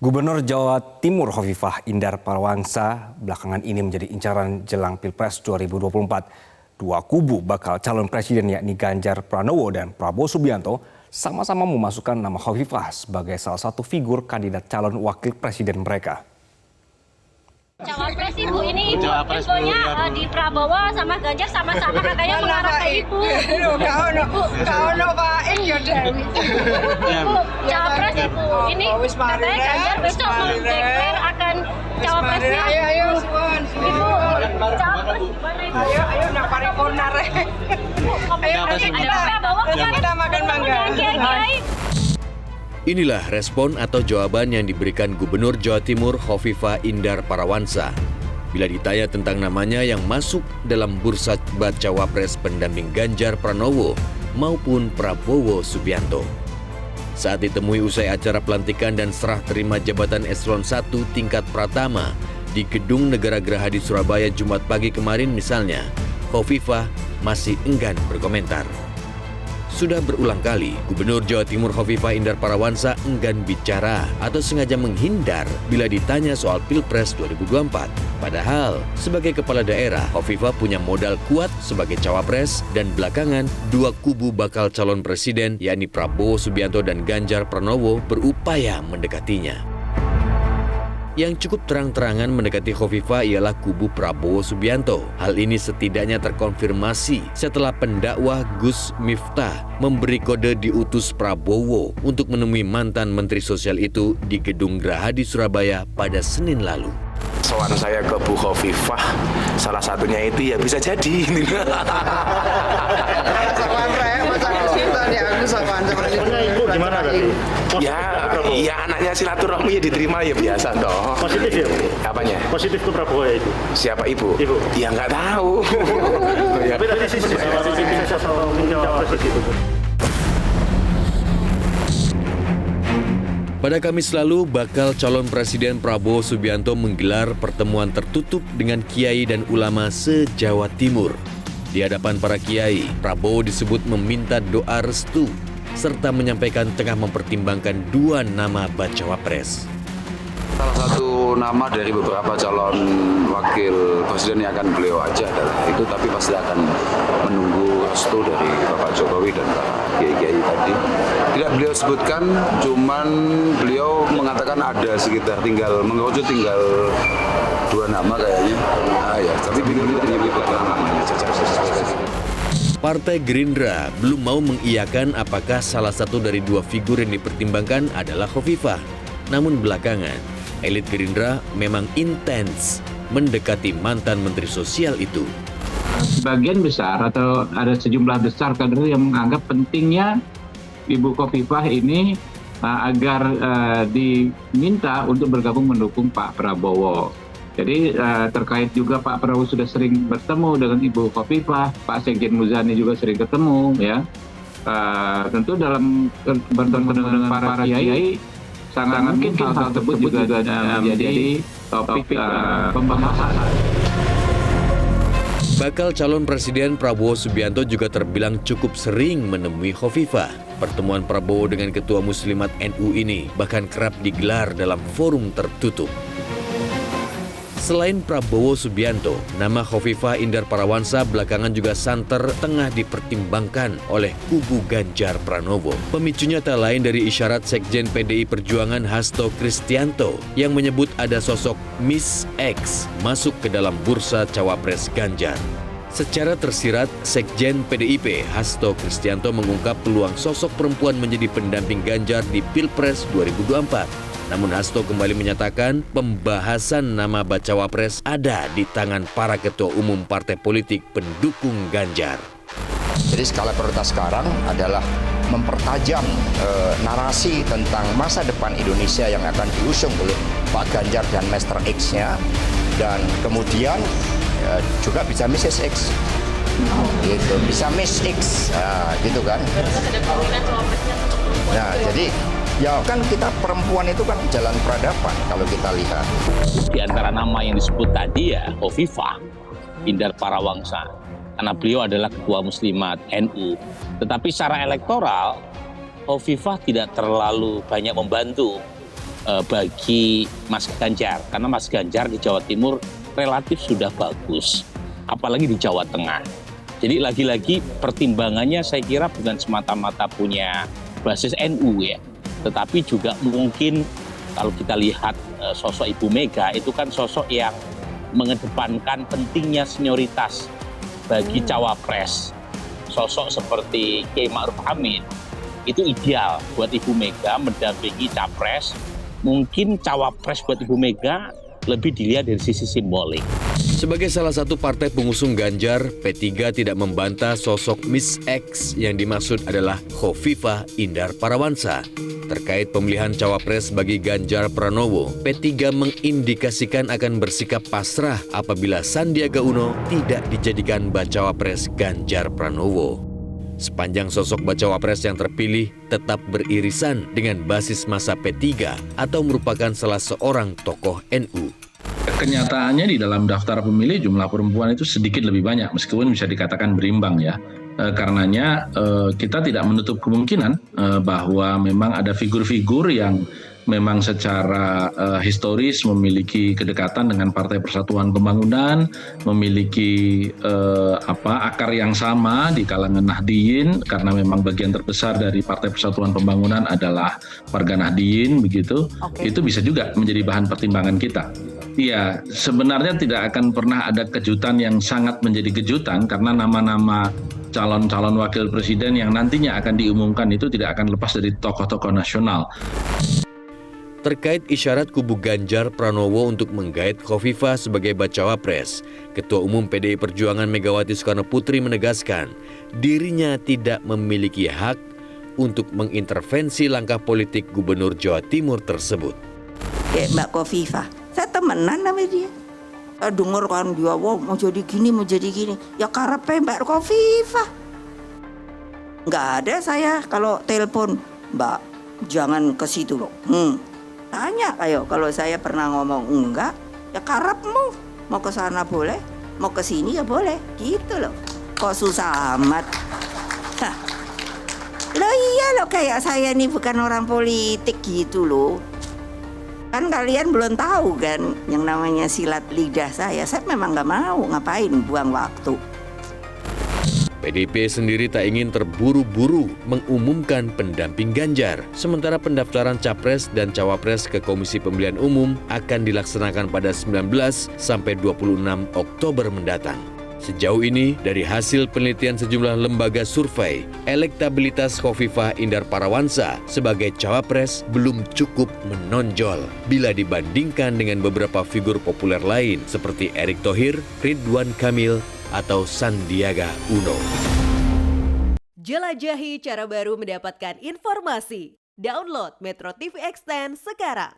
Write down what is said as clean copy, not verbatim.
Gubernur Jawa Timur Hovifah Indar Parawansa belakangan ini menjadi incaran jelang Pilpres 2024. Dua kubu bakal calon presiden yakni Ganjar Pranowo dan Prabowo Subianto sama-sama memasukkan nama Hovifah sebagai salah satu figur kandidat calon wakil presiden mereka. Cawapres Ibu, ini Ibu infonya di Prabowo sama Ganjar sama-sama katanya mengarah ke Ibu. Kau Pak ya Dewi. Ibu, Cawapres Ibu, ini katanya Ganjar besok mendeklar akan cawapresnya. Ayo, Ibu, Cawapres gimana Ibu? Ayo nak paripurna rek. Ayo Prabowo kita makan mangga. Kiai-kiai. Inilah respon atau jawaban yang diberikan Gubernur Jawa Timur Hovifah Indar Parawansa bila ditanya tentang namanya yang masuk dalam bursa bacawa pres pendamping Ganjar Pranowo maupun Prabowo Subianto. Saat ditemui usai acara pelantikan dan serah terima jabatan Eselon 1 tingkat Pratama di Gedung Negara Gerahadi Surabaya Jumat pagi kemarin misalnya, Hovifah masih enggan berkomentar. Sudah berulang kali, Gubernur Jawa Timur Hovifah Indar Parawansa enggan bicara atau sengaja menghindar bila ditanya soal Pilpres 2024. Padahal, sebagai kepala daerah, Hovifah punya modal kuat sebagai cawapres dan belakangan dua kubu bakal calon presiden yakni Prabowo Subianto dan Ganjar Pranowo berupaya mendekatinya. Yang cukup terang-terangan mendekati Hovifah ialah kubu Prabowo Subianto. Hal ini setidaknya terkonfirmasi setelah pendakwah Gus Miftah memberi kode diutus Prabowo untuk menemui mantan Menteri Sosial itu di Gedung Gerahadi Surabaya pada Senin lalu. Soal saya ke Bu Hovifah, salah satunya itu ya bisa jadi. Gimana tadi? Ya anaknya silaturahmi ya diterima ya biasa toh. Positif ya? Apanya? Positif ke Prabowo ya itu? Siapa ibu? Ibu. Ya nggak tahu. Ya. Tapi tadi sih Pada Kamis lalu, bakal calon presiden Prabowo Subianto menggelar pertemuan tertutup dengan kiai dan ulama se-Jawa Timur. Di hadapan para kiai, Prabowo disebut meminta doa restu serta menyampaikan tengah mempertimbangkan dua nama bacawa pres. Salah satu nama dari beberapa calon wakil presiden yang akan beliau ajak adalah itu, tapi pasti akan menunggu restu dari Bapak Jokowi dan Pak Kiai tadi. Tidak beliau sebutkan, cuman beliau mengatakan ada sekitar mengerucut tinggal dua nama kayaknya. Ya, tapi beliau tidak menyebutkan namanya. Partai Gerindra belum mau mengiyakan apakah salah satu dari dua figur yang dipertimbangkan adalah Hovifah. Namun belakangan, elit Gerindra memang intens mendekati mantan Menteri Sosial itu. Sebagian besar atau ada sejumlah besar kader yang menganggap pentingnya Ibu Hovifah ini agar diminta untuk bergabung mendukung Pak Prabowo. Jadi terkait juga Pak Prabowo sudah sering bertemu dengan Ibu Hovifah, Pak Sekjen Muzani juga sering ketemu ya. Tentu dalam bertemu dengan para kiai sangat mungkin hal tersebut juga menjadi topik pembahasan. Bakal calon presiden Prabowo Subianto juga terbilang cukup sering menemui Hovifah. Pertemuan Prabowo dengan Ketua Muslimat NU ini bahkan kerap digelar dalam forum tertutup. Selain Prabowo Subianto, nama Hovifah Indar Parawansa belakangan juga santer tengah dipertimbangkan oleh kubu Ganjar Pranowo. Pemicunya tak lain dari isyarat Sekjen PDI Perjuangan Hasto Kristianto yang menyebut ada sosok Miss X masuk ke dalam bursa cawapres Ganjar. Secara tersirat, Sekjen PDIP Hasto Kristianto mengungkap peluang sosok perempuan menjadi pendamping Ganjar di Pilpres 2024. Namun Hasto kembali menyatakan pembahasan nama bacawa pres ada di tangan para ketua umum partai politik pendukung Ganjar. Jadi skala prioritas sekarang adalah mempertajam narasi tentang masa depan Indonesia yang akan diusung oleh Pak Ganjar dan Master X-nya. Dan kemudian juga bisa Mrs. X. Gitu, bisa Miss X, gitu kan. Nah, jadi ya kan kita perempuan itu kan jalan peradaban kalau kita lihat. Di antara nama yang disebut tadi ya Hovifah Indar Parawansa. Karena beliau adalah ketua Muslimat NU. Tetapi secara elektoral Hovifah tidak terlalu banyak membantu bagi Mas Ganjar, karena Mas Ganjar di Jawa Timur relatif sudah bagus, apalagi di Jawa Tengah. Jadi lagi-lagi pertimbangannya saya kira bukan semata-mata punya basis NU ya, tetapi juga mungkin kalau kita lihat sosok Ibu Mega itu kan sosok yang mengedepankan pentingnya senioritas bagi cawapres. Sosok seperti Kiai Ma'ruf Amin itu ideal buat Ibu Mega mendampingi capres. Mungkin cawapres buat Ibu Mega lebih dilihat dari sisi simbolik. Sebagai salah satu partai pengusung Ganjar, P3 tidak membantah sosok Miss X yang dimaksud adalah Khofifah Indar Parawansa. Terkait pemilihan cawapres bagi Ganjar Pranowo, P3 mengindikasikan akan bersikap pasrah apabila Sandiaga Uno tidak dijadikan bacawa pres Ganjar Pranowo. Sepanjang sosok bacawa pres yang terpilih tetap beririsan dengan basis massa P3 atau merupakan salah seorang tokoh NU. Kenyataannya di dalam daftar pemilih jumlah perempuan itu sedikit lebih banyak, meskipun bisa dikatakan berimbang ya. Karenanya kita tidak menutup kemungkinan bahwa memang ada figur-figur yang memang secara historis memiliki kedekatan dengan Partai Persatuan Pembangunan, memiliki akar yang sama di kalangan Nahdliyin, karena memang bagian terbesar dari Partai Persatuan Pembangunan adalah warga Nahdliyin, begitu. Itu bisa juga menjadi bahan pertimbangan kita. Iya, sebenarnya tidak akan pernah ada kejutan yang sangat menjadi kejutan, karena nama-nama calon-calon wakil presiden yang nantinya akan diumumkan itu tidak akan lepas dari tokoh-tokoh nasional. Terkait isyarat kubu Ganjar Pranowo untuk menggait Khofifah sebagai bacawa pres, Ketua Umum PDI Perjuangan Megawati Soekarnoputri menegaskan dirinya tidak memiliki hak untuk mengintervensi langkah politik Gubernur Jawa Timur tersebut. Mbak Khofifah, saya temenan sama dia. Dengar kan dia, wow, mau jadi gini, ya karepe Mbak Khofifah. Nggak ada saya kalau telepon, Mbak, jangan ke situ loh. Tanya ayo, kalau saya pernah ngomong enggak, ya karepmu. Mau ke sana boleh, mau ke sini ya boleh, gitu loh. Kok susah amat? Hah. Loh iya loh, kayak saya ini bukan orang politik gitu loh. Kan kalian belum tahu kan yang namanya silat lidah saya memang nggak mau, ngapain buang waktu. PDIP sendiri tak ingin terburu-buru mengumumkan pendamping Ganjar, sementara pendaftaran Capres dan Cawapres ke Komisi Pemilihan Umum akan dilaksanakan pada 19 sampai 26 Oktober mendatang. Sejauh ini, dari hasil penelitian sejumlah lembaga survei, elektabilitas Khofifah Indar Parawansa sebagai Cawapres belum cukup menonjol bila dibandingkan dengan beberapa figur populer lain seperti Erick Thohir, Ridwan Kamil, atau Sandiaga Uno. Jelajahi cara baru mendapatkan informasi. Download Metro TV Extend sekarang.